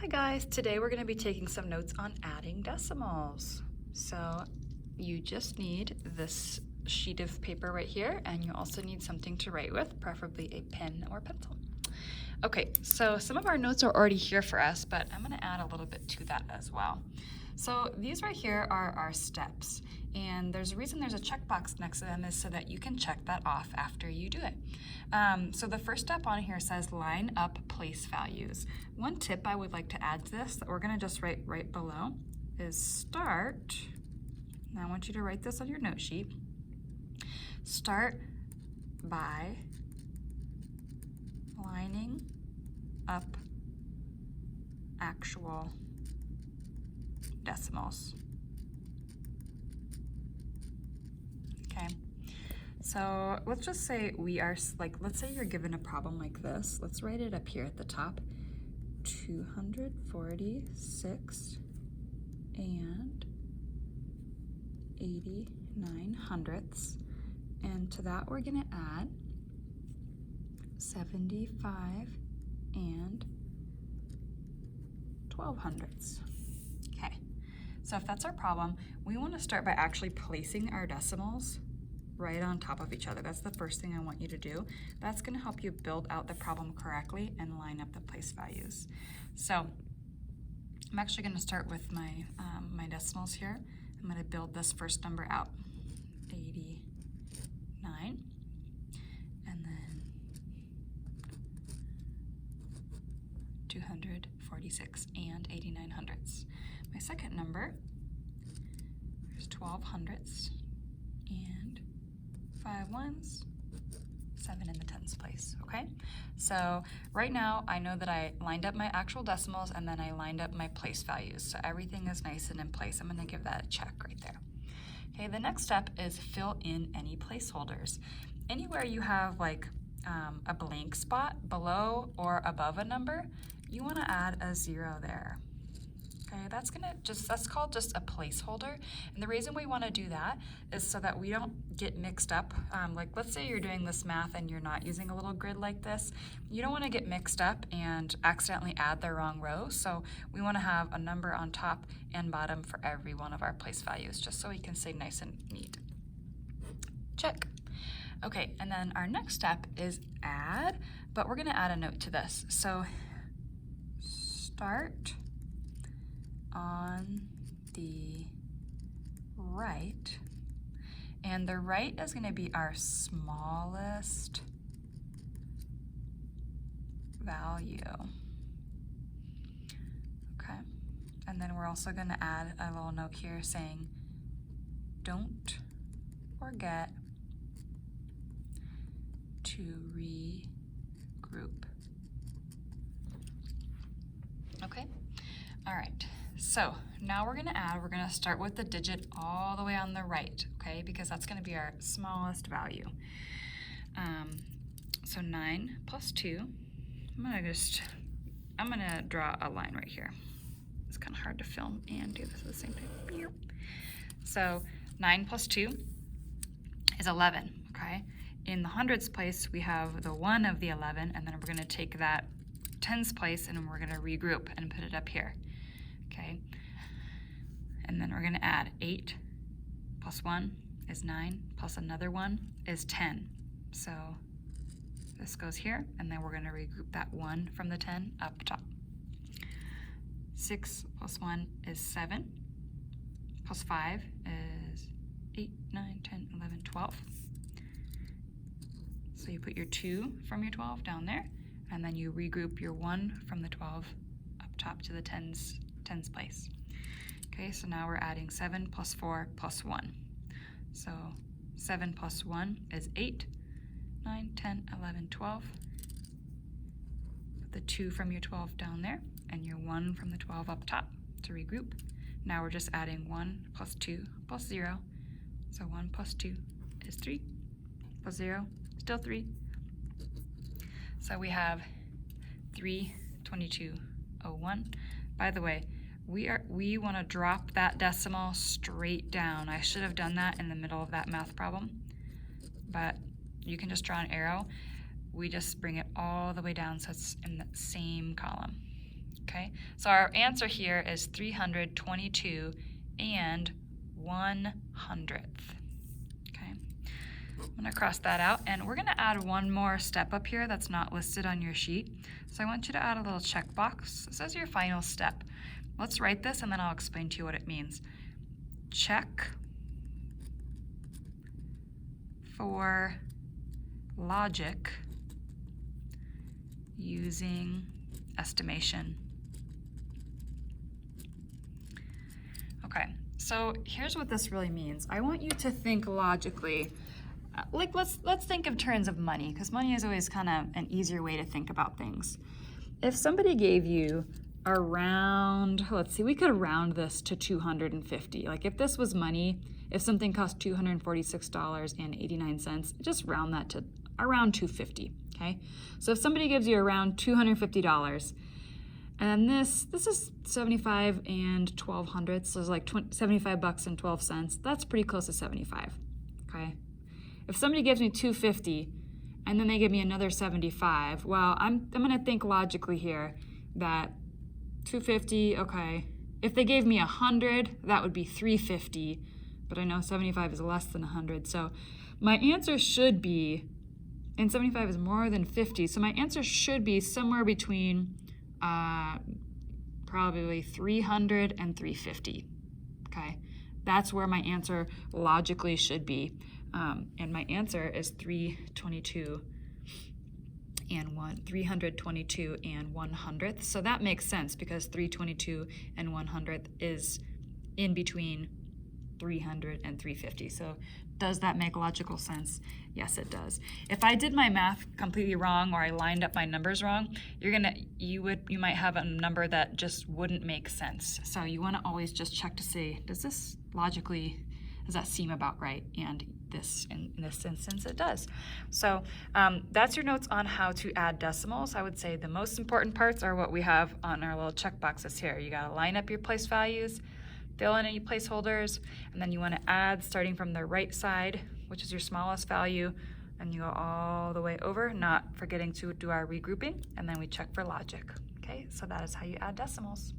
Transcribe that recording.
Hi guys, today we're going to be taking some notes on adding decimals. So you just need this sheet of paper right here, and you also need something to write with, preferably a pen or pencil. Okay, so some of our notes are already here for us, but I'm going to add a little bit to that as well. So these right here are our steps, and there's a reason there's a checkbox next to them is so that you can check that off after you do it. So the first step on here says line up place values. One tip I would like to add to this that we're going to just write right below is start. Now I want you to write this on your note sheet. Start by lining up actual decimals. Okay, so let's just say let's say you're given a problem like this. Let's write it up here at the top. 246 and 89 hundredths. And to that we're gonna add 75 and 12 hundredths. Okay, so if that's our problem, we want to start by actually placing our decimals right on top of each other. That's the first thing I want you to do. That's going to help you build out the problem correctly and line up the place values. So I'm actually going to start with my decimals here. I'm going to build this first number out, 89, and then 246 and 89 hundredths. My second number is 12 hundredths and 5 ones, 7 in the tens place, okay? So right now I know that I lined up my actual decimals and then I lined up my place values. So everything is nice and in place. I'm gonna give that a check right there. Okay, the next step is fill in any placeholders. Anywhere you have like a blank spot below or above a number, you want to add a 0 there. Okay, that's called just a placeholder. And the reason we want to do that is so that we don't get mixed up. Like let's say you're doing this math and you're not using a little grid like this. You don't want to get mixed up and accidentally add the wrong row. So we want to have a number on top and bottom for every one of our place values, just so we can stay nice and neat. Check. Okay, and then our next step is add, but we're going to add a note to this. So start on the right, and the right is going to be our smallest value. Okay, and then we're also going to add a little note here saying don't forget to regroup. Okay, all right, so now we're gonna start with the digit all the way on the right, okay, because that's gonna be our smallest value. So 9 plus 2, I'm gonna draw a line right here. It's kind of hard to film and do this at the same time. So 9 plus 2 is 11, okay? In the hundredths place, we have the 1 of the 11, and then we're going to take that tens place and we're going to regroup and put it up here, okay? And then we're going to add 8 plus 1 is 9, plus another 1 is 10. So this goes here, and then we're going to regroup that 1 from the 10 up top. 6 plus 1 is 7, plus 5 is 8, 9, 10, 11, 12. So you put your 2 from your 12 down there, and then you regroup your 1 from the 12 up top to the tens place. Okay, so now we're adding 7 plus 4 plus 1. So 7 plus 1 is 8, 9, 10, 11, 12. Put the 2 from your 12 down there, and your 1 from the 12 up top to regroup. Now we're just adding 1 plus 2 plus 0. So 1 plus 2 is 3, plus 0, still 3. So we have 322.01. By the way, we want to drop that decimal straight down. I should have done that in the middle of that math problem, but you can just draw an arrow. We just bring it all the way down so it's in the same column. Okay, so our answer here is 322 and 1/100th. Okay, I'm gonna cross that out, and we're gonna add one more step up here that's not listed on your sheet. So I want you to add a little checkbox. This is your final step. Let's write this and then I'll explain to you what it means. Check for logic using estimation. Okay, so here's what this really means. I want you to think logically. Like let's think in terms of money, because money is always kind of an easier way to think about things. If somebody gave you around, let's see, we could round this to 250. Like if this was money, if something cost $246.89, just round that to around 250, okay? So if somebody gives you around $250, and this is 75 and 12/100ths, so it's like 75 bucks and 12 cents. That's pretty close to 75, okay? If somebody gives me 250 and then they give me another 75, well, I'm gonna think logically here that 250, okay. If they gave me 100, that would be 350, but I know 75 is less than 100, so my answer should be, and 75 is more than 50, so my answer should be somewhere between probably 300 and 350, okay? That's where my answer logically should be, and my answer is 322 and 1/100th. So that makes sense because 322 and 1/100th is in between 300 and 350. So does that make logical sense? Yes, it does. If I did my math completely wrong or I lined up my numbers wrong, you might have a number that just wouldn't make sense. So you want to always just check to see, does that seem about right? And in this instance, it does. So that's your notes on how to add decimals. I would say the most important parts are what we have on our little check boxes here. You got to line up your place values, fill in any placeholders, and then you want to add starting from the right side, which is your smallest value, and you go all the way over, not forgetting to do our regrouping, and then we check for logic. Okay, so that is how you add decimals.